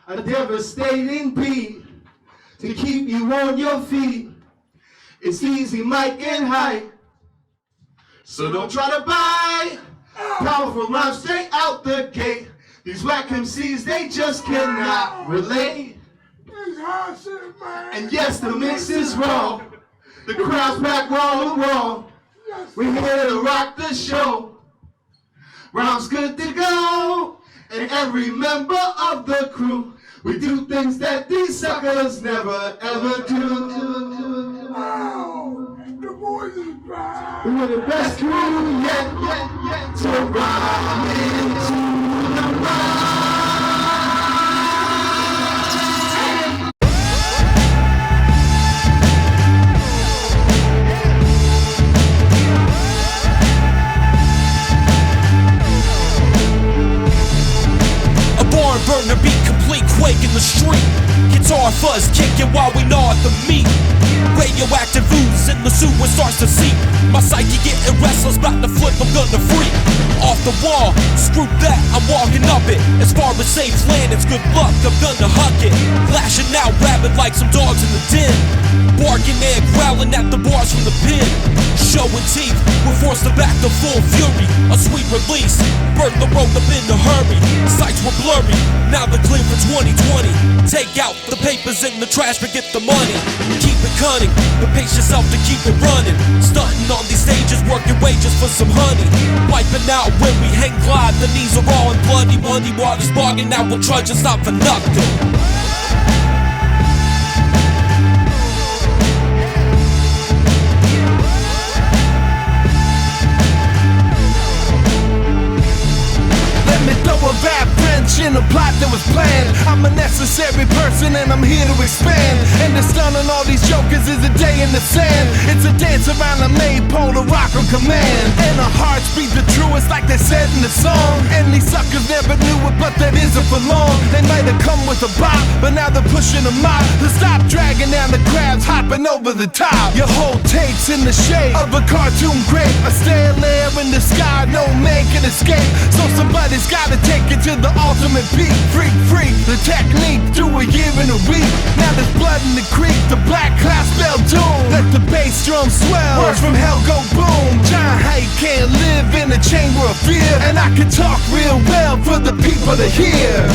a devastating beat to keep you on your feet. It's easy, Mike and Height, so don't try to buy powerful rhymes straight out the gate. These whack MCs, they just cannot relate. And yes, the mix is wrong. The crowd's back wall to wall. We're here to rock the show. Rhymes good to go. And every member of the crew, we do things that these suckers never ever do. The boys is back. We're the best crew yet to ride into the ride. Burn the beat, complete quake in the street. Guitar fuzz kicking while we gnaw at the meat. Radioactive ooze in the sewer starts to seep. My psyche getting restless, about to flip, I'm gonna freak. Off the wall, screw that, I'm walking up it. As far as safe landings, good luck, I'm gonna huck it. Lashing out, rabid like some dogs in the den. Barking and growling at the bars from the pen. Showing teeth, we're forced to back to full fury. A sweet release, burn the road up in a hurry. Sights were blurry, now they're clean for 2020. Take out the papers in the trash, forget the money. Keep it cunning, but pace yourself to keep it running. Stunting on these stages, working wages for some honey. Wiping out when we hang glide, the knees are all in bloody. Muddy water's bogging, now we'll trudge and stop for nothing. In a plot that was planned, I'm a necessary person and I'm here to expand. And the stun on all these jokers is a day in the sand. It's a dance around a maypole to rock on command. And our hearts beat the truest like they said in the song. And these suckers never knew it, but that isn't for long. They might have come with a bop, but now they're pushing a mop to stop dragging down the crabs, hopping over the top. Your whole tape's in the shape of a cartoon grape, a stale air in the sky, no man can escape. So somebody's gotta take it to the ultimate peak. Freak, freak, the technique, do a year in a week. Now there's blood in the creek, the black cloud spell doom. Let the bass drum swell, words from hell go boom. John Height can't live in a chamber of fear, and I can talk real well for the people to hear.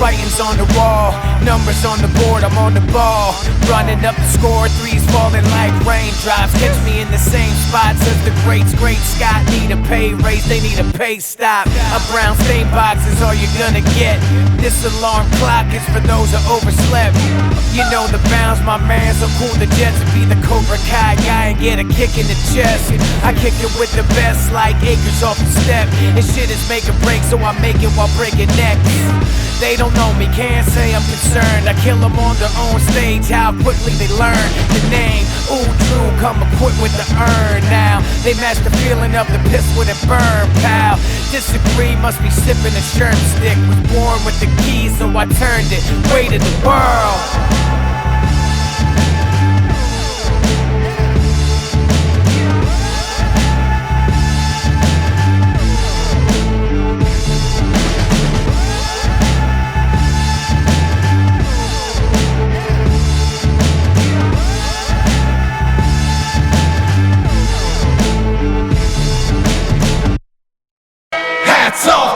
Writings on the wall, numbers on the board, I'm on the ball. Running up the score, threes falling like raindrops. Catch me in the same spots as the greats. Great Scott need a pay raise, they need a pay stop. A brown stain box is all you're gonna get. This alarm clock is for those who overslept. You know the bounds, my man, so cool the Jets to be the Cobra Kai guy and get a kick in the chest. I kick it with the best like acres off the step. And shit is make or break, so I make it while breaking necks. They don't know me, can't say I'm concerned. I kill them on their own stage, how quickly they learn the name. Ooh, true, come equipped with the urn now. They match the feeling of the piss with a burn, pal. Disagree, must be sipping a sherm stick. Was born with the keys, so I turned it. Weight of the world.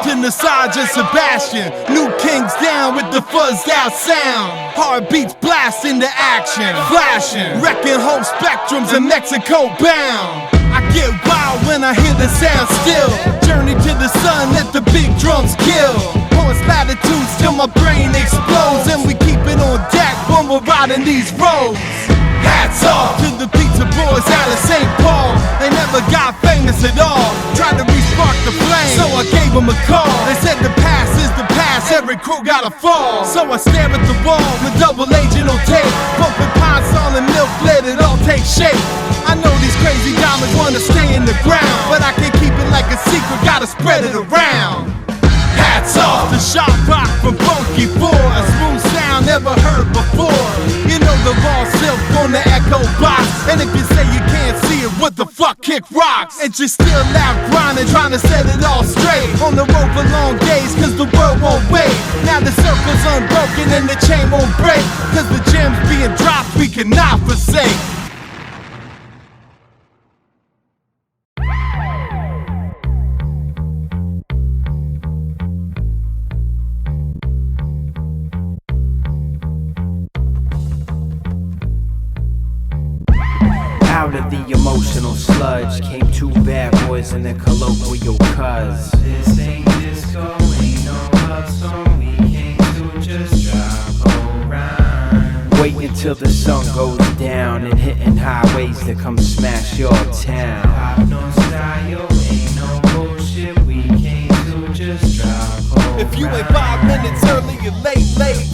In the Sergeant Sebastian, new kings down with the fuzzed out sound. Heartbeats blast into action, flashing, wrecking whole spectrums in Mexico bound. I get wild when I hear the sound still. Journey to the sun, let the big drums kill. Horse latitudes till my brain explodes. And we keep it on deck when we're riding these roads. Hats off to the pizza boys out of St. Paul. They never got famous at all. Tried to re-spark the flame, so I gave them a call. They said the past is the past, every crew gotta fall. So I stare at the wall with double agent on tape. Pumping pots on the milk, let it all take shape. I know these crazy diamonds wanna stay in the ground, but I can't keep it like a secret, gotta spread it around. Hats off to sharp rock from Funky 4, a smooth sound never heard before. You know the raw silk And if you say you can't see it, what the fuck, kick rocks? And you're still out grinding, trying to set it all straight. On the road for long days, cause the world won't wait. Now the circle's unbroken and the chain won't break. Cause the gems being dropped, we cannot forsake. Out of the emotional sludge came two bad boys in the colloquial cuz. This ain't disco, ain't no love song. We came to just drop a rhyme. Wait until the sun goes down and hitting highways that come smash your town. Pop no style, ain't no bullshit. We came to just drop a If you ain't 5 minutes early, you're late.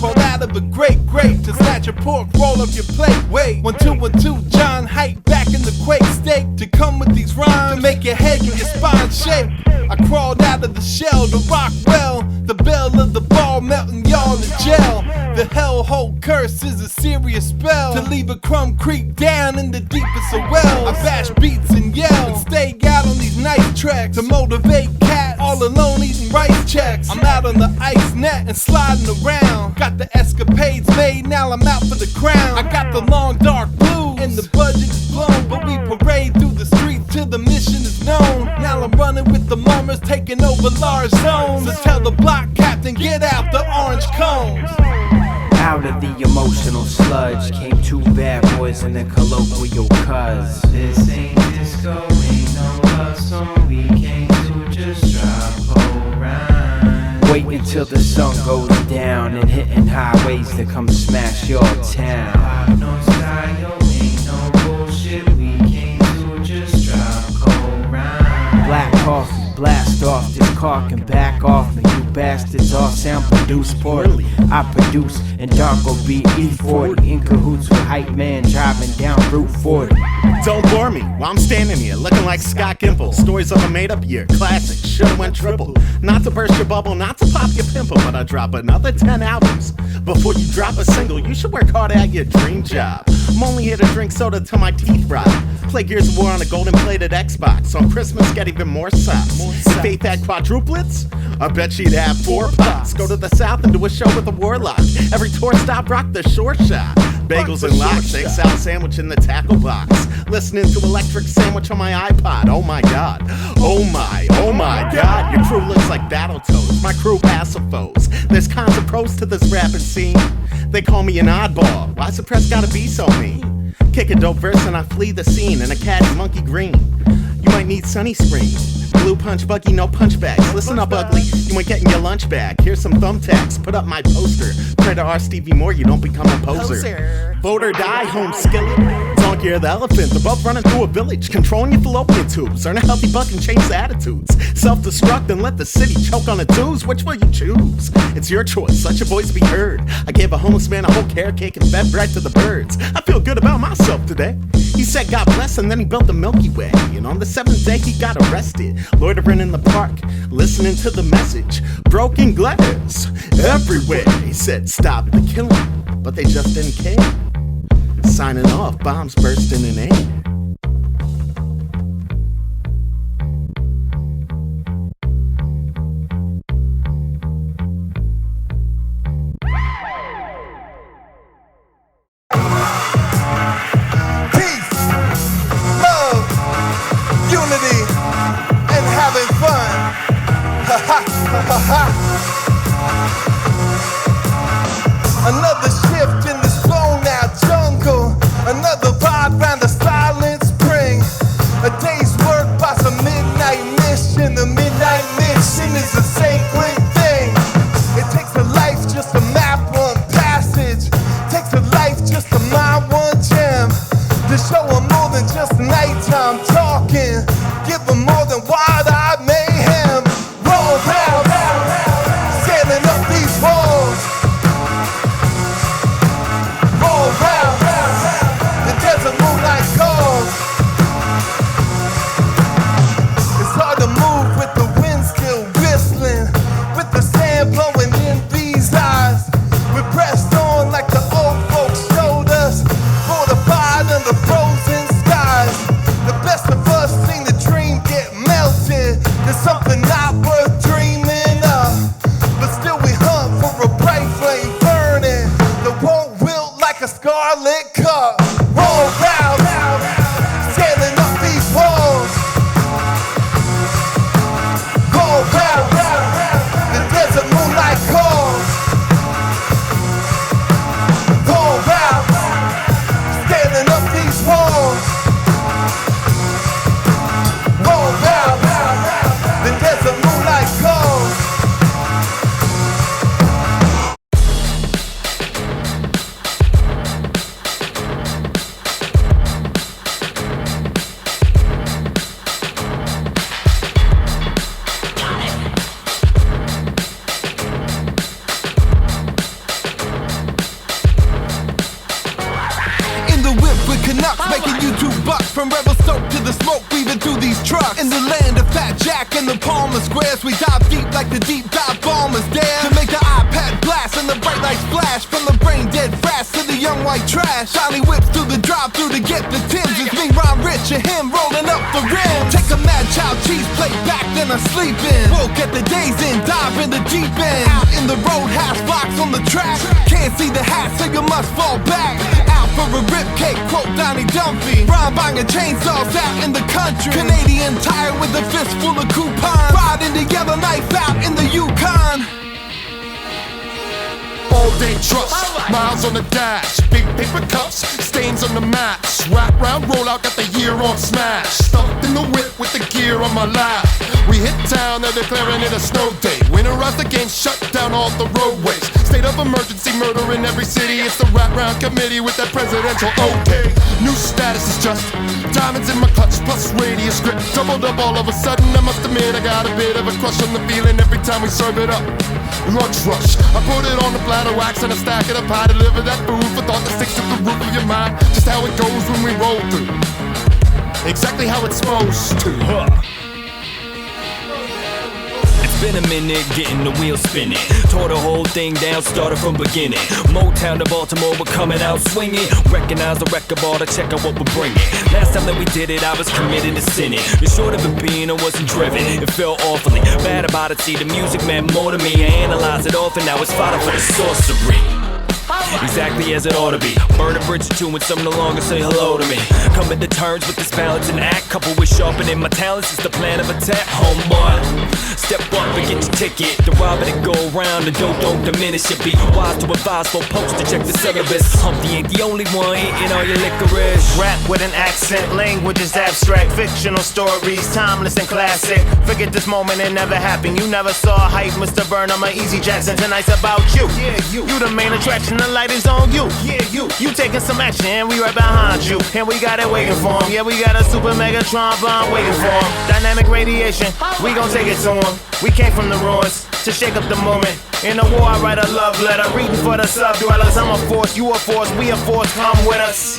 Fall out of a great to snatch a pork roll off your plate. Wait, 1 2 1 2, John Height back in the quake state to come with these rhymes to make your head and your spine shake. I crawled out of the shell to rock well. The bell of the ball melting y'all in jail. The hellhole curse is a serious spell to leave a crumb creep down in the deepest of wells. I bash beats and yell and stay out on these night tracks to motivate cats all alone eating rice checks. I'm out on the ice net and sliding around. Got the escapades made, now I'm out for the crown. I got the long dark blues and the budget is blown, but we parade through the streets till the mission is known. Now I'm running with the mummers, taking over large zones. So tell the block captain, get out the orange cones. Out of the emotional sludge came two bad boys in the colloquial cuz. This ain't disco, ain't no love song. We came to just drop a rhyme. Wait until the sun goes down and hitting highways that come smash your town. Pop no style, ain't no bullshit. We came to just drop a rhyme. Black coffee, blast off this cork and back off me. You bastards all sound produced poorly. I produce and Darko beat E40 in cahoots with Hype Man driving down Route 40. Don't bore me while I'm standing here looking like Scott Gimple. Stories of a made-up year, classic, should've went triple. Not to burst your bubble, not to pop your pimple, but I drop another 10 albums. Before you drop a single, you should work hard at your dream job. I'm only here to drink soda till my teeth rot. Play Gears of War on a golden-plated Xbox. On Christmas, get even more socks. If Faith had quadruplets, I bet she'd have 4 pots. Go to the south and do a show with a warlock. Every tour stop, rock the short shot. Bagels and lox, egg salad sandwich in the tackle box. Listening to Electric Sandwich on my iPod. Oh my god, oh my god. Your crew looks like Battletoads, my crew passive foes. There's cons and pros to this rapping scene. They call me an oddball, why's the press gotta be so mean? Kick a dope verse and I flee the scene in a cat's monkey green. You might need Sunny Screen. Blue punch buggy, no punchbacks. Listen up, ugly, you ain't getting your lunch back. Here's some thumbtacks, put up my poster. Pray to R. Stevie Moore, you don't become a poser. Vote or die, home skillet. Donkey or the elephant, above running through a village. Controlling your fallopian tubes, earn a healthy buck and change the attitudes. Self-destruct and let the city choke on the dues. Which will you choose? It's your choice, let your voice be heard. I gave a homeless man a whole carrot cake and fed bread to the birds. I feel good about myself today. He said God bless and then he built the Milky Way. And on the 7th day he got arrested, loitering in the park, listening to the message. Broken glass everywhere. He said stop the killing, but they just didn't care. Signing off, bombs bursting in air. Another shift in this blown out jungle. Another vibe round the silent spring. A day's work by some midnight mission. The midnight mission is a sacred thing. It takes a life just to map one passage. Takes a life just to mine one gem. To show them more than just nighttime talking. Give them more than wide-eyed mayhem. Roll round, sailing up these walls. Roll round, the desert moonlight calls. It's hard to move with the wind still whistling, with the sand blowing in these eyes. We pressed on like the old folks showed us, fortified under frozen cup. Roll round, scaling up these walls. Go round, the desert moonlight calls. Go round, scaling up these walls. Go round, the desert moonlight calls. Canucks making you $2 from Rebel Stoke to the smoke weaving through these trucks. In the land of Fat Jack and the Palmer Squares, we dive deep like the deep dive bombers dare to make the iPad blast and the bright lights flash from the brain dead fast to the young white trash. Shiny whips through the drive-through to get the Timbs. It's me, Ron Rich, and him rolling up the rim. Take a mad child cheese plate back, then I sleep in. Woke at the days end, dive in the deep end. Out in the roadhouse, box on the track. Can't see the hat, so you must fall back. Out for a ribcake, quote Donnie Dumpy. Rhyme banging chainsaws out in the country. Canadian tire with a fistful of coupons. Riding together, knife out in the Yukon. All day trust, miles on the dash, big paper cups, stains on the match. Wrap round, roll out, got the year on smash. Stuffed in the whip with the gear on my lap. We hit town, they're declaring it a snow day. Winterize the game, shut down all the roadways. State of emergency, murder in every city. It's the wrap round committee with that presidential okay. New status is just diamonds in my clutch, plus radius grip. Doubled up all of a sudden, I must admit I got a bit of a crush on the feeling every time we serve it up. Lunch rush, I put it on the platter wax and I stack it up high. Deliver that food for thought that sticks to the roof of your mind. Just how it goes when we roll through, exactly how it's supposed to. Been a minute getting the wheel spinning. Tore the whole thing down, started from beginning. Motown to Baltimore, we're coming out swinging. Recognize the record bar to check out what we're bringing. Last time that we did it, I was committed to sinning. But short of it being, I wasn't driven. It felt awfully bad about it. See, the music meant more to me. I analyzed it often, now it's fodder for the sorcery. Exactly as it ought to be. Burn a bridge or two and some no longer say hello to me. Coming to terms with this balance and act, coupled with sharpening my talents is the plan of attack, homeboy. Step up and get your ticket. The robber that go around, the dope don't diminish it. Be wise to advise for post to check the syllabus. Humpty ain't the only one eating all your licorice. Rap with an accent, language is abstract. Fictional stories, timeless and classic. Forget this moment, it never happened. You never saw Hype, Mr. Burnham or Easy Jackson. Tonight's about you. Yeah, you the main attraction, the light is on you. Yeah, you taking some action, and we right behind you. And we got it waiting for him. Yeah, we got a super Megatron bomb waiting for him. Dynamic radiation, we gon' take it to him. We came from the ruins to shake up the moment. In the war, I write a love letter, reading for the sub-dwellers. I'm a force, you a force, we a force, come with us.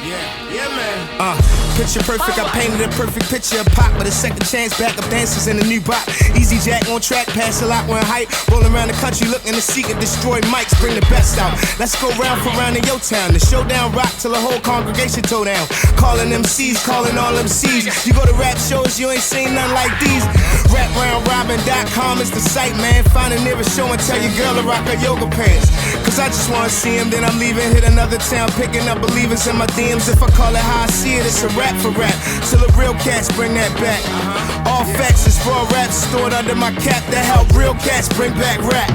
Yeah, man. Picture perfect, I painted a perfect picture of pop with a second chance, backup dancers and a new bop. Easy Jack on track, pass a lot when hype. Rolling around the country looking to seek and destroy mics, bring the best out. Let's go round for round in your town. The showdown rock till the whole congregation toe down. Calling MCs, calling all MCs. You go to rap shows, you ain't seen none like these. RapRoundRobin.com is the site, man. Find a nearest show and tell your girl to rock her yoga pants. Cause I just wanna see him, then I'm leaving. Hit another town, picking up believers in my DMs. If I call it how I see it, it's a rap for rap. Till the real cats bring that back. All facts is raw rap stored under my cap that help real cats bring back rap.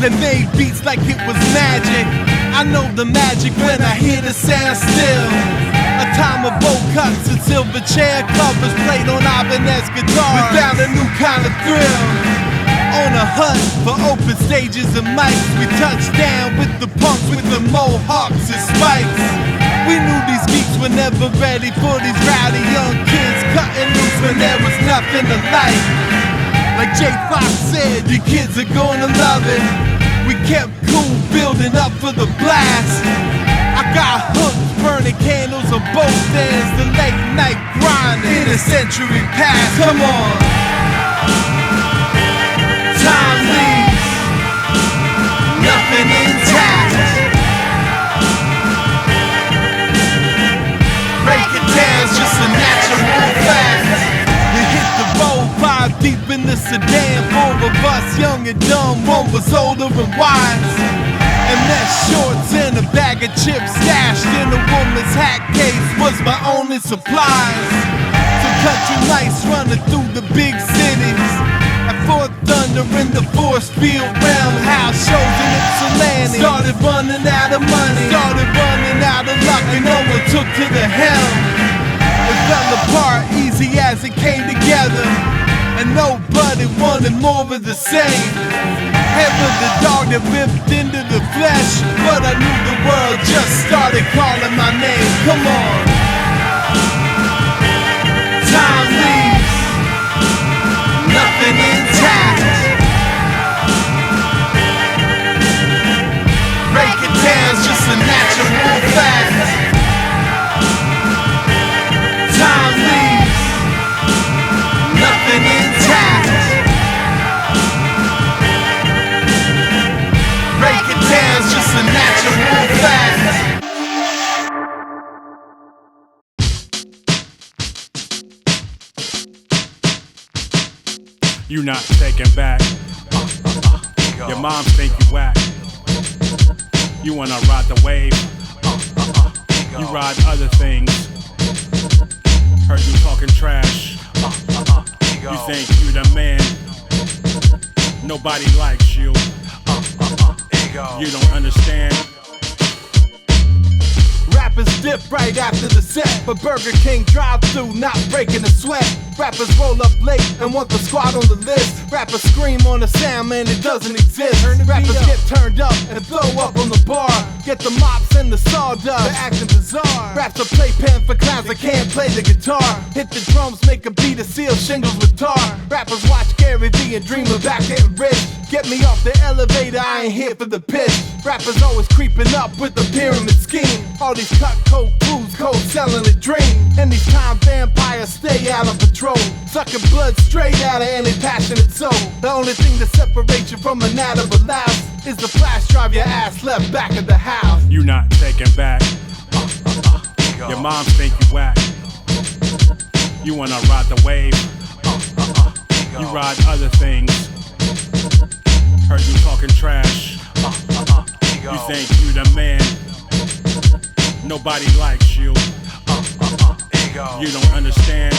That made beats like it was magic. I know the magic when I hear the sound still. A time of bowl cuts and silver chair covers played on Ibanez guitar. We found a new kind of thrill. On a hunt for open stages and mics, we touched down with the punks with the mohawks and spikes. We knew these geeks were never ready for these rowdy young kids cutting loose when there was nothing to like. Like J. Fox said, you kids are gonna love it. We kept cool, building up for the blast. I got hooks, burning candles on both ends. The late night grind in a century past. Come on. Time leaves, nothing intact. Breaking down's just a natural fact. We hit the road, 5 deep in the sedan. 4 of us, young and dumb, 1 was older and wise. And that shorts and a bag of chips stashed in a woman's hat case was my only supplies. So country lights running through the big cities. At Fort Thunder in the force field roundhouse shows in Ypsilanti. Started running out of money, started running out of luck, and no one took to the helm. It fell apart easy as it came together, and nobody wanted more of the same. Heaven the dog that ripped into the flesh, but I knew the world just started calling my name. Come on. Time leaves, nothing intact. Breaking down's just a natural fact. Time leaves, nothing intact. Breaking down's just a natural fact. You not taking back. Your mom think you whack. You wanna ride the wave. You ride other things. Heard you talking trash. You think you the man. Nobody likes you. You don't understand. Rappers dip right after the set, but Burger King drive-thru not breaking a sweat. Rappers roll up late and want the squad on the list. Rappers scream on the sound, man, it doesn't exist. Rappers get turned up and throw up on the bar. Get the mops and the sawdust, they're acting bizarre. Raps a playpen for clowns that can't play the guitar. Hit the drums, make a beat, and seal shingles with tar. Rappers watch Gary Vee and dream about getting rich. Get me off the elevator, I ain't here for the pitch. Rappers always creeping up with the pyramid scheme. All these cut coke crews, cold selling a dream. And these time vampires stay out on patrol, sucking blood straight out of any passionate soul. The only thing that separates you from an atom of louse is the flash drive your ass left back at the house. You not taking back. Your mom think you whack. You wanna ride the wave. You ride other things. Heard you talking trash. You think you the man. Nobody likes you. You don't understand.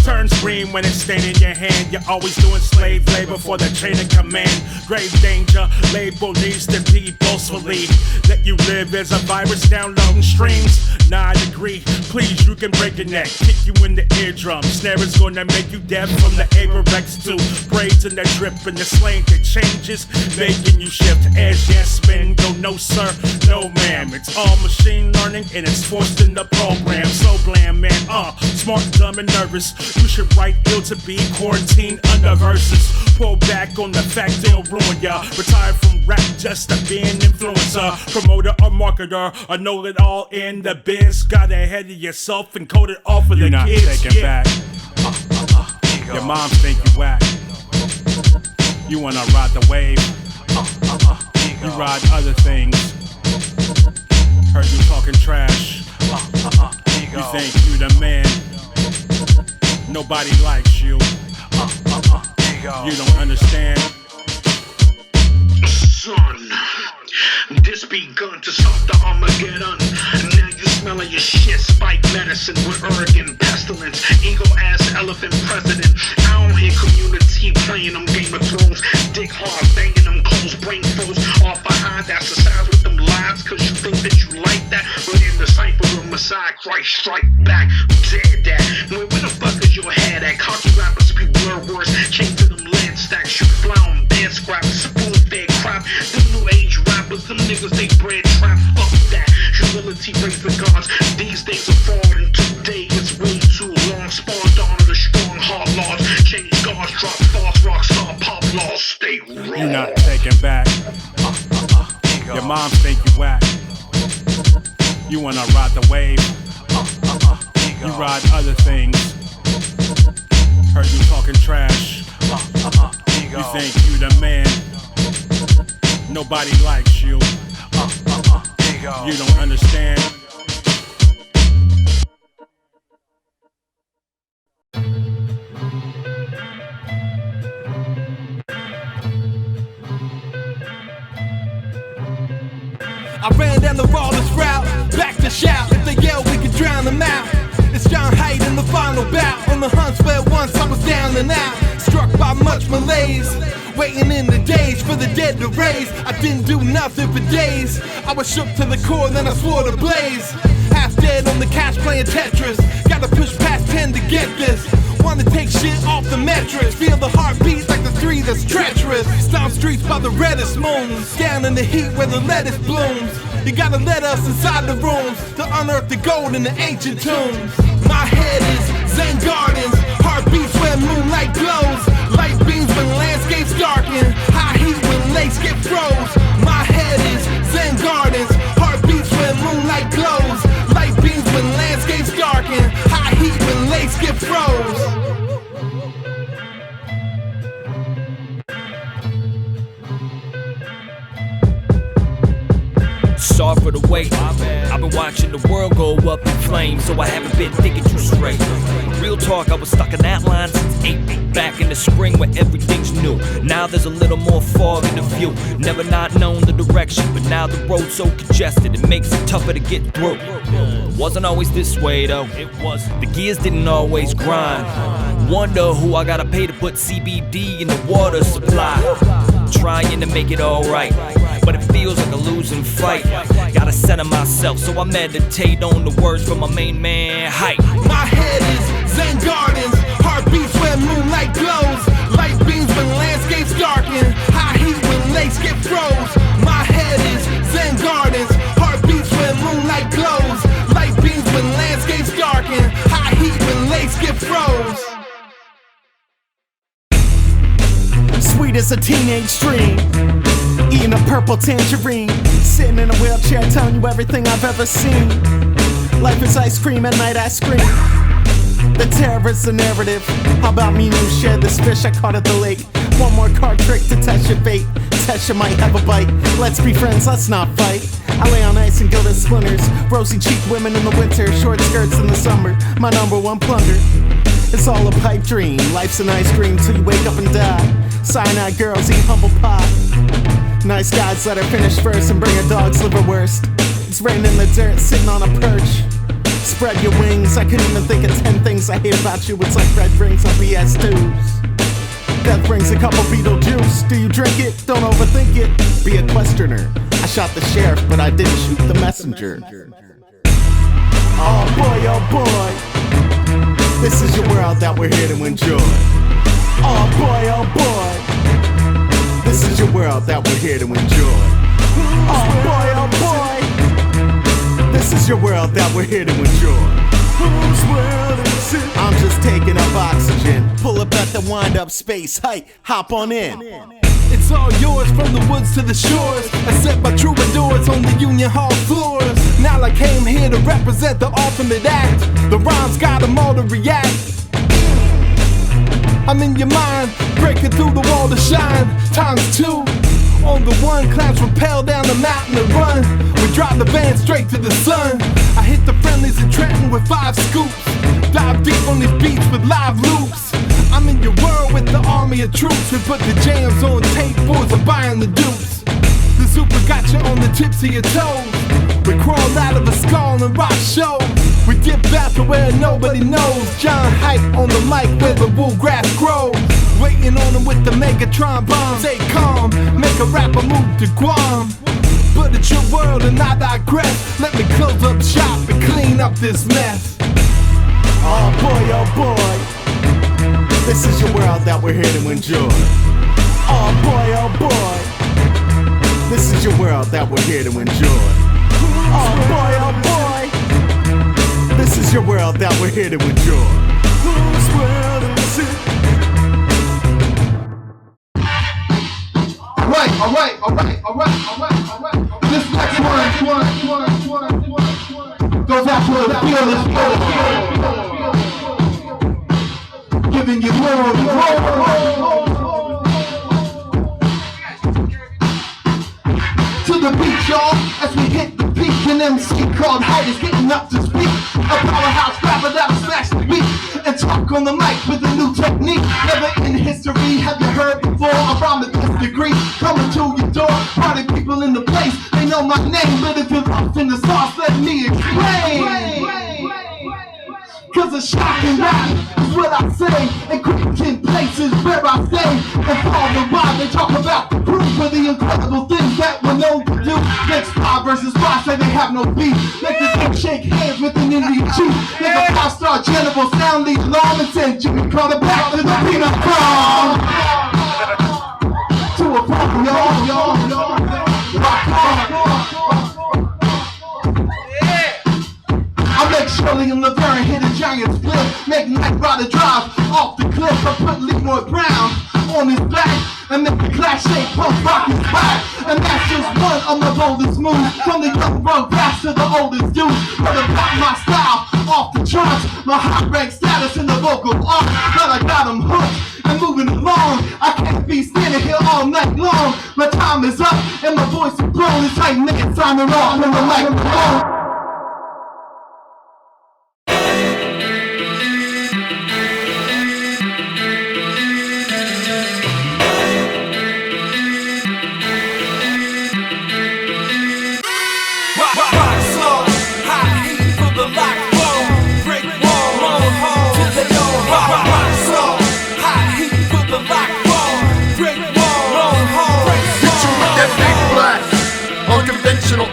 Turn screen when it's staying in your hand. You're always doing slave labor for the chain of command. Grave danger, label needs to be boastfully. Let you live as a virus downloading streams. 9 degree, please, you can break your neck. Kick you in the eardrum. Snare is gonna make you deaf from the Apex to braids and the drip and the slang that changes, making you shift. As yes men, go no sir, no ma'am. It's all machine learning and it's forced in the program. So bland man, smart, dumb and nervous. You should write ill to be quarantined under verses. Pull back on the fact they'll ruin ya. Retire from rap just to be an influencer, promoter or marketer, or know it all in the biz. Got ahead of yourself and coded off of the kids. You're not taking back. Your mom think you whack. You wanna ride the wave. You ride other things. Heard you talking trash. You think you the man. Nobody likes you. You don't understand. Son, this begun to start the Armageddon. Now you smelling your shit, spike medicine with Oregon pestilence. Ego ass elephant president. I don't hear community playing them Game of Thrones. Dick hard, banging them clothes, brain froze off behind. That's the size with them lies, cause you think that you like that. But in the cipher of Messiah Christ, strike back. Dead that. Where the fuck is your head at? Cocky rappers speak blur words. Came to them lead stacks, you fly on bed scraps, spoon fed crap. Them new age rappers, them niggas they bread trap. Fuck that. Your moms think you whack. You wanna ride the wave. You ride other things. Heard you talking trash. You think you the man. Nobody likes you. You don't understand. I ran down the rawest route, back to shout. If they yell, we can drown them out. It's John Height in the final bout. On the hunts where once I was down and out, struck by much malaise, waiting in the days for the dead to raise. I didn't do nothing for days. I was shook to the core, then I swore to blaze. Half dead on the couch playing Tetris. Gotta push past 10 to get this. Wanna take shit off the metrics. Feel the heartbeat like the 3 that's treacherous. Stomp streets by the reddest moons. Down in the heat where the lettuce blooms. You gotta let us inside the rooms to unearth the gold in the ancient tombs. My head is Zen gardens. Heartbeats where moonlight glows. Light beams when landscapes darken. High heat when lakes get froze. My head is Zen gardens. Heartbeats when moonlight glows. Light beams when landscapes darken. High heat when lakes get froze. Sorry for the wait. I've been watching the world go up in flames, so I haven't been thinking too straight. Real talk, I was stuck in that line since 8. Back in the spring where everything's new. Now there's a little more fog in the view. Never not known the direction, but now the road's so congested it makes it tougher to get through. Wasn't always this way though. It was. The gears didn't always grind. Wonder who I gotta pay to put CBD in the water supply. Trying to make it alright, but it feels like a losing fight. Gotta center myself, so I meditate on the words from my main man, Height. My head is Zen gardens. Heartbeats where moonlight glows. Light beams when landscapes darken. High heat when lakes get froze. My head is Zen gardens. Heartbeats where moonlight glows. Light beams when landscapes darken. High heat when lakes get froze. Sweet as a teenage dream, eating a purple tangerine, sitting in a wheelchair telling you everything I've ever seen. Life is ice cream, at night I scream. The terror is the narrative. How about me and you share this fish I caught at the lake? One more card trick to test your fate. Test you might have a bite. Let's be friends, let's not fight. I lay on ice and gilded splinters. Rosy cheeked women in the winter, short skirts in the summer. My number one plunder. It's all a pipe dream. Life's an ice cream till you wake up and die. Cyanide girls eat humble pie. Nice guys let her finish first and bring her dog's liverwurst. It's raining in the dirt, sitting on a perch. Spread your wings, I couldn't even think of 10 things I hate about you. It's like red rings on BS stews. Death brings a couple Beetlejuice. Do you drink it? Don't overthink it. Be a questioner. I shot the sheriff, but I didn't shoot the messenger. Oh boy, this is your world that we're here to enjoy. Oh boy, this is your world that we're here to enjoy. Oh boy, this is your world that we're here to enjoy. Whose world is it? I'm just taking up oxygen. Pull up at the wind-up space. Height, hop on in. It's all yours from the woods to the shores, except by troubadours on the Union Hall floors. Now I came here to represent the ultimate act. The rhymes got them all to react. I'm in your mind, breaking through the wall to shine. Times 2. On the one, clouds rappel down the mountain and run. We drive the van straight to the sun. I hit the friendlies in Trenton with 5 scoops. Dive deep on these beats with live loops. I'm in your world with the army of troops. We put the jams on tape, boys are buying the dupes. The super got you on the tips of your toes. We crawl out of a skull and rock show. We dip back to where nobody knows. John Height on the mic where the wool grass grows. Waiting on him with the Megatron bomb. Stay calm, make a rapper move to Guam. But it's your world and I digress. Let me close up shop and clean up this mess. Oh boy, this is your world that we're here to enjoy. Oh boy, this is your world that we're here to enjoy. Oh boy, this is your world that we're here to enjoy. Whose world is it? Alright. This Giving you more and more. To the beat, y'all, as we hit the peak. An MC called Height is getting up to speak. A powerhouse rapper that'll smash the beat and talk on the mic with a new technique. Never in history have you heard before. I'm from the 10th degree, coming to your door. Party people in the place, they know my name. But if you're lost in the sauce, let me explain. Cause a shocking rap is what I say, and quick places where I stay. And for the rhyme, they talk about the proof of the incredible things that we're known to do. Next 5 versus 5 say they have no beef. Let the dick shake hands with an Indian chief. Make a 5-star general sound the alarm and send Jimmy Carter back to the peanut farm. To a farm, y'all. Rock on. I make Shirley and Laverne hit a giant split. Make Knight Rider drive off the cliff. I put Leroy Brown on his back and make the clash shake punk rock his back. And that's just one of my boldest moves. From the young road pass to the oldest dudes. But about my style off the charts, my hot rank status in the vocal art. But I got them hooked and moving along. I can't be standing here all night long. My time is up and my voice is blown. It's like niggas signing off on the microphone.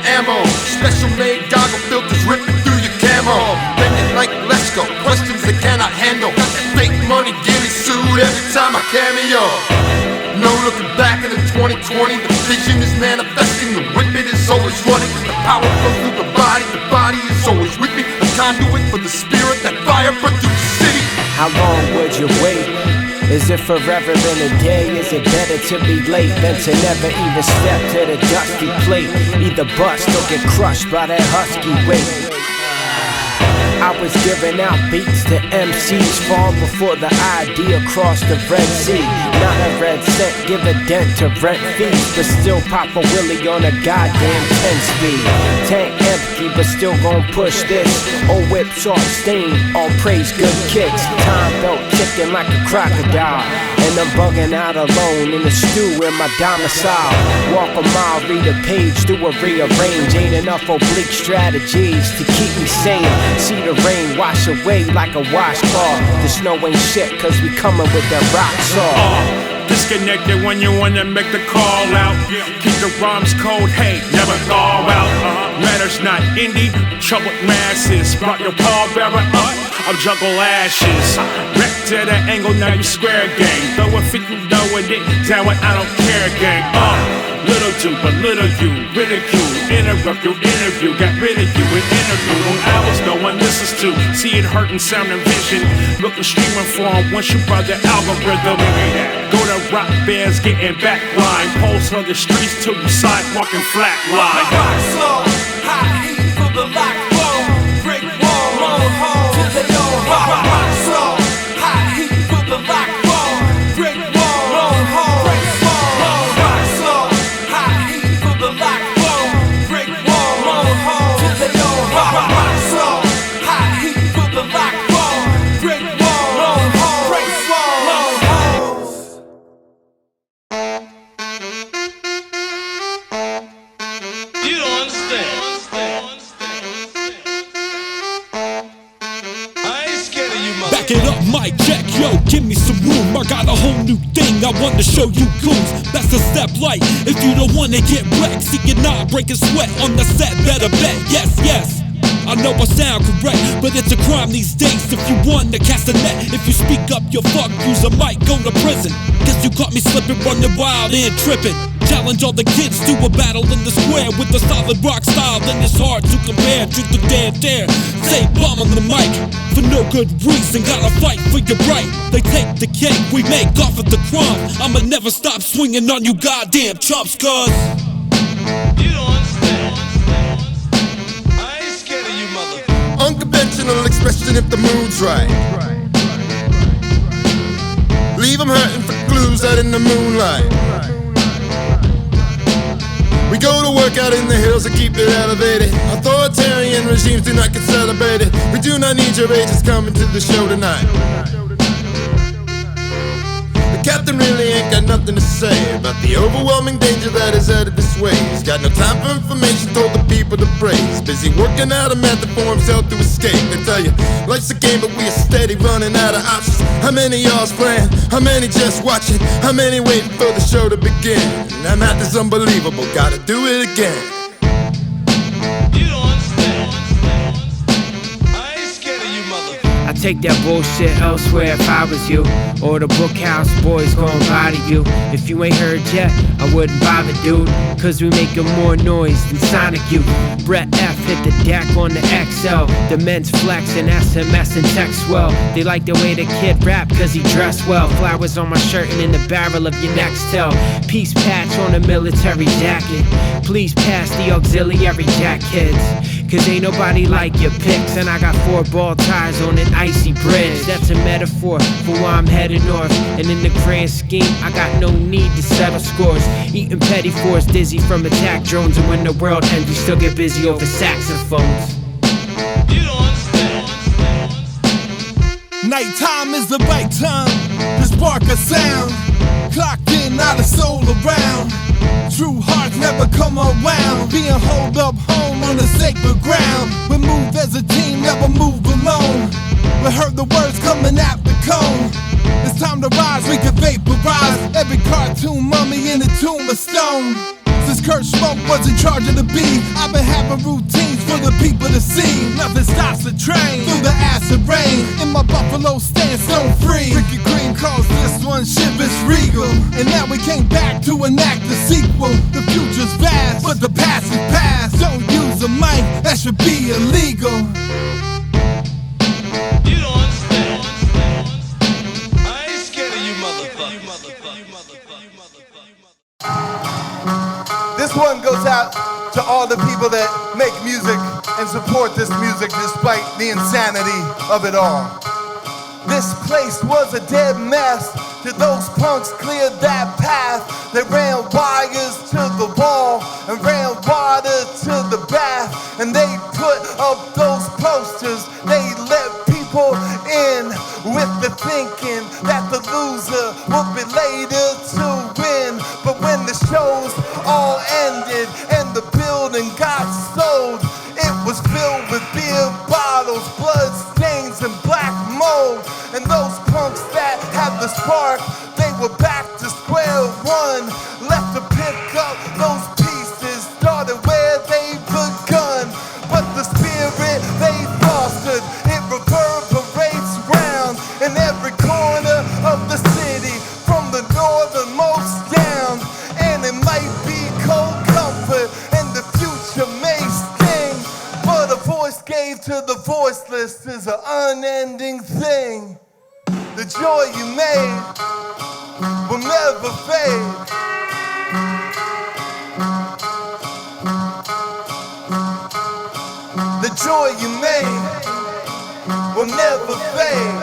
Ammo, special made goggle filters ripping through your camo. Bend it like let's go, questions they cannot handle. Fake money, getting sued every time I cameo. No looking back into 2020, the vision is manifesting. The whip it is always running. The power flows through the body is always with me. A conduit for the spirit, that fire burns through the city. How long would you wait? Is it forever in a day? Is it better to be late than to never even step to the dusty plate? Either bust or get crushed by that husky weight. I was giving out beats to MCs far before the idea crossed the Red Sea. Not a red cent, give a dent to rent fees, but still pop a willy on a goddamn 10-speed. Tank empty, but still gon' push this. Old whip soft stain, all praise good kicks. Time belt ticking like a crocodile, and I'm bugging out alone in the stew in my domicile. Walk a mile, read a page, do a rearrange. Ain't enough oblique strategies to keep me sane. See the rain wash away like a washcloth. The snow ain't shit cause we coming with that rock salt. Disconnected when you wanna make the call out. Keep the rhymes cold, hey, never thaw out. Matters not indie, troubled masses. Brought your pallbearer up, I'll juggle ashes. Wreck to the angle, now you square gang. Throw a fit, you know it, down when I don't care gang. Little do, but little you, ridicule, interrupt your interview, got rid of you in interview. On hours no one listens to, see it hurting sound and vision. Looking streaming form once you brought the algorithm. Go to rock bands, getting backline. Post on the streets till you sidewalking flatline. Rock slow, high heat for the lock roll. Brick wall, roll home to the door. Rock slow, high heat for the lock roll. Brick wall, roll home. Rock slow, high heat for the lock roll. Brick wall, roll home to the door. Rock slow, high heat for the lock roll. Brick wall, roll home. Brick wall, roll home. You don't understand. I ain't scared of you, mother. Back it up, mic check, yo, give me some room. I got a whole new thing I want to show you goons. That's a step light. If you don't wanna get wrecked, see you not breaking sweat on the set, better bet, yes, yes. I know I sound correct, but it's a crime these days. If you want to cast a net, if you speak up, you're fucked. Use a mic, go to prison. Guess you caught me slipping, running wild and tripping. Challenge all the kids to a battle in the square with a solid rock style. Then it's hard to compare. Truth to dare. Say bomb on the mic for no good reason. Gotta fight for your right. They take the cake, we make off at the crime. I'ma never stop swinging on you goddamn chumps, cuz You don't understand. I ain't scared of you, mother. Uncle emotional expression if the mood's right. Leave them hurting for clues out in the moonlight. We go to work out in the hills to keep it elevated. Authoritarian regimes do not get celebrated. We do not need your agents coming to the show tonight. The captain really ain't got nothing to say about the overwhelming danger that is headed this way. He's got no time for information, told the people to praise. Busy working out a method for himself to escape. They tell you, life's a game but we are steady running out of options. How many y'all's playing? How many just watching? How many waiting for the show to begin? That math is unbelievable, gotta do it again. You don't understand. I ain't scared of you, mother. I take that bullshit elsewhere if I was you. Or the bookhouse boys gon' body you. If you ain't heard yet, I wouldn't bother, dude. Cause we making more noise than Sonic Youth. Brett F hit the deck on the XL. The men's flex and SMS and text well. They like the way the kid rap cause he dressed well. Flowers on my shirt and in the barrel of your Nextel. Peace patch on a military jacket. Please pass the auxiliary jack, kids. Cause ain't nobody like your pics. And I got 4 ball ties on an icy bridge. That's a metaphor for why I'm headed north. And in the grand scheme, I got no need to settle scores. Eating petty fours, dizzy from attack drones. And when the world ends, we still get busy over saxophones. You don't understand. Nighttime is the right time to spark a sound. Clocked in, not a soul around. True hearts never come around. Being holed up home on the sacred ground. We move as a team, never move alone. We heard the words coming out the cone. It's time to rise, we can vaporize every cartoon mummy in a tomb of stone. Since Kurt Schmoke was in charge of the beat, I've been having routines for the people to see. Nothing stops the train through the acid rain. In my Buffalo stance, stone free. Ricky Green calls this one Shivers Regal. And now we came back to enact the sequel. The future's vast, but the past is past. Don't use a mic, that should be illegal. You don't understand. I ain't scared of you, motherfucker. This one goes out to all the people that make music and support this music despite the insanity of it all. This place was a dead mess till those punks cleared that path. They ran wires to the wall and ran water to the bath. And they put up those posters. They let people in with the thinking that the loser would be later to win. But when the shows all ended and the building got sold, it was filled with beer bottles, blood stains, and black mold. And those punks that had the spark, they were back to square one. Left to pick up those pieces, started where they begun. But the spirit they fostered, it reverberates round in every corner of the city, from the northernmost down. And it might be cold comfort, and the future may sting, but a voice gave to the voiceless is an unending thing. The joy you made will never fade. The joy you made will never fade.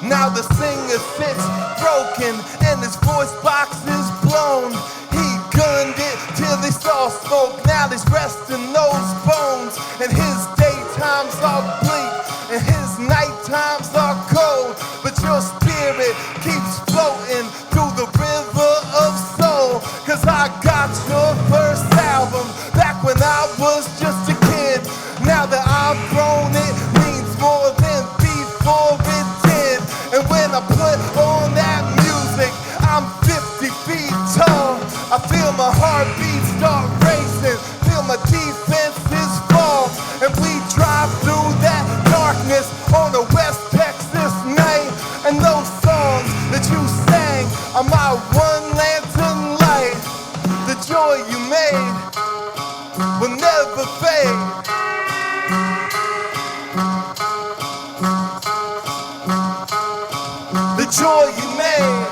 Now the singer sits broken and his voice box is blown. He gunned it till he saw smoke. Now he's resting those bones. And his daytimes are bleak and his nighttimes are cold. But your spirit keeps floating through the river of soul. Cause I got your first album back when I was just a kid. Now that I've grown, it means more than before it did. And when I put on that music, I'm 50 feet tall. I feel my heartbeat start racing, feel my defenses fall. And we drive through that darkness on a West Texas night. And those songs that you sang are my one lantern light. The joy you made will never fade. The joy you made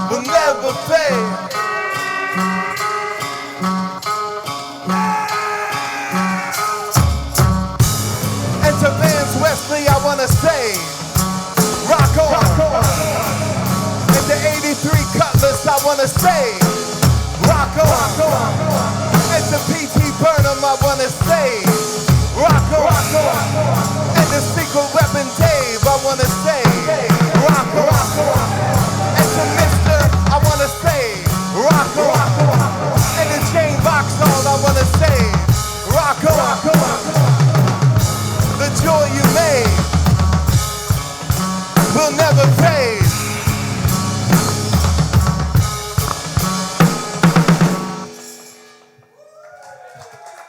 will never fade. lastly, I wanna say, rock on. And the 83 Cutlass, I wanna say, rock on. And to P.T. Burnham, I wanna say, rock on. And the secret weapon Dave, I wanna say, rock on. And to Mr. I wanna say, rock on. And the chain box on, I wanna say, rock on. The joy you made will never fade.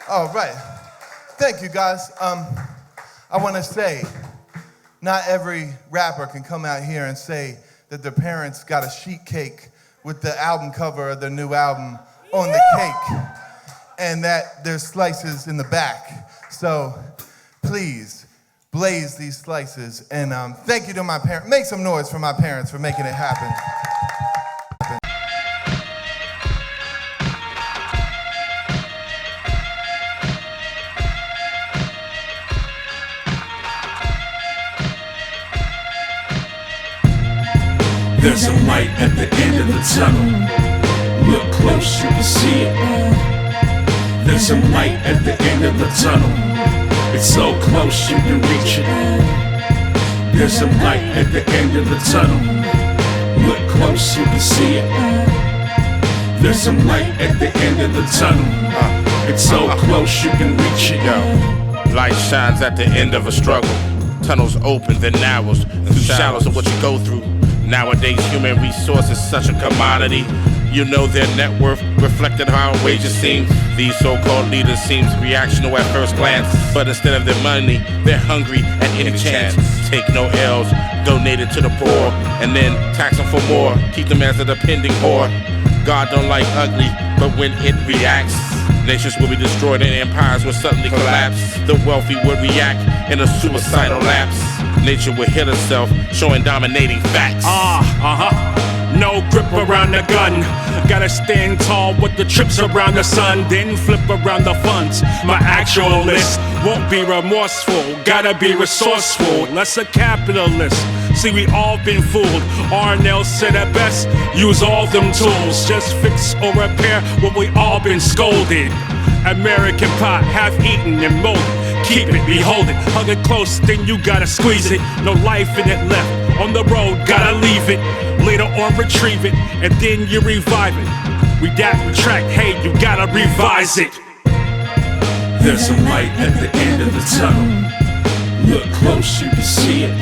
All right. Thank you, guys. I want to say, not every rapper can come out here and say that their parents got a sheet cake with the album cover of their new album on the cake, and that there's slices in the back. So please blaze these slices, and thank you to my parents. Make some noise for my parents for making it happen. There's a light at the end of the tunnel. Look close, you can see it. There's a light at the end of the tunnel. It's so close you can reach it. There's a light at the end of the tunnel. Look close, you can see it. There's some light at the end of the tunnel. It's so close you can reach it. Yo, light shines at the end of a struggle. Tunnels open, then narrows through shallows of what you go through. Nowadays, human resource is such a commodity. You know their net worth reflected how wages seem. These so-called leaders seem reactional at first glance, but instead of their money, they're hungry at any chance. Take no L's, donate it to the poor, and then tax them for more. Keep them as a depending whore. God don't like ugly, but when it reacts, nations will be destroyed and empires will suddenly collapse. The wealthy would react in a suicidal lapse. Nature will hit herself, showing dominating facts. No grip around the gun. Gotta stand tall with the trips around the sun. Then flip around the funds. My actual list won't be remorseful. Gotta be resourceful. Less a capitalist. See, we all been fooled. Arnell said it best. Use all them tools. Just fix or repair what we all been scolded. American pie, half eaten and molded. Keep it, behold it, hug it close, then you gotta squeeze it. No life in it left, on the road, gotta leave it. Later on retrieve it, and then you revive it. Retract, hey, you gotta revise it. There's a light at the end of the tunnel. Look close, you can see it.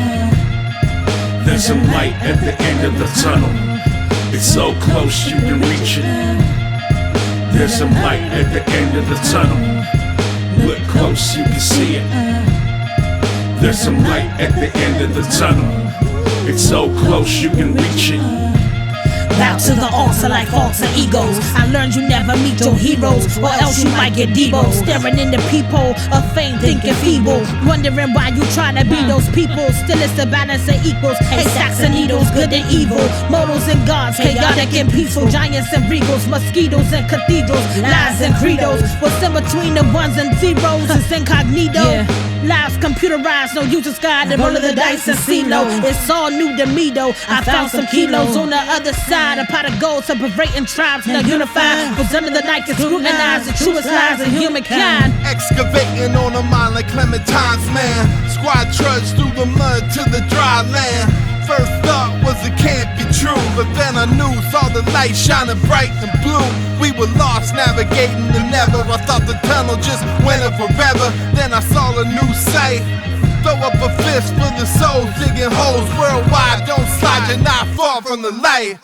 There's some light at the end of the tunnel. It's so close you can reach it. There's some light at the end of the tunnel. Look close, you can see it. There's some light at the end of the tunnel. It's so close you can reach it. Bow to the altar like alter egos. I learned you never meet your heroes, or else you might get Debo. Staring in the peephole of fame, thinking feeble. Wondering why you trying to be those people. Still it's the balance of equals. Haystacks and needles, good and evil. Mortals and gods, chaotic and peaceful. Giants and regals, mosquitoes and cathedrals. Lies and credos. What's in between the ones and zeros is incognito. Lives computerized, no user's guide. The roll of the dice and CeeLo. It's all new to me though. I found some kilos on the other side. A pot of gold separating tribes, now unified. Was under the night, can scrutinize the truest lies of humankind. Excavating on a mine like Clementine's man. Squad trudged through the mud to the dry land. First thought was it can't be true, but then I knew, saw the light shining bright and blue. We were lost navigating the never. I thought the tunnel just went on forever. Then I saw a new sight. Throw up a fist for the souls digging holes worldwide. Don't slide, you're not far from the light.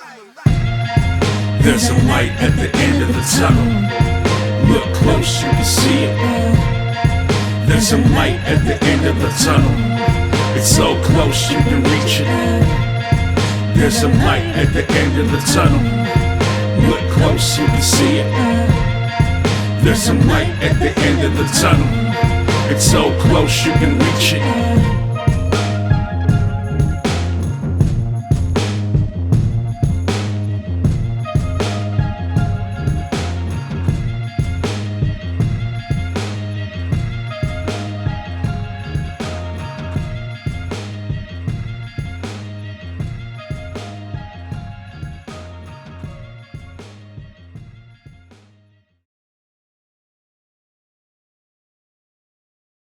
There's a light at the end of the tunnel. Look close, you can see it. There's some light at the end of the tunnel. It's so close you can reach it. There's some light at the end of the tunnel. Look close, you can see it. There's some light at the end of the tunnel. It's so close you can reach it.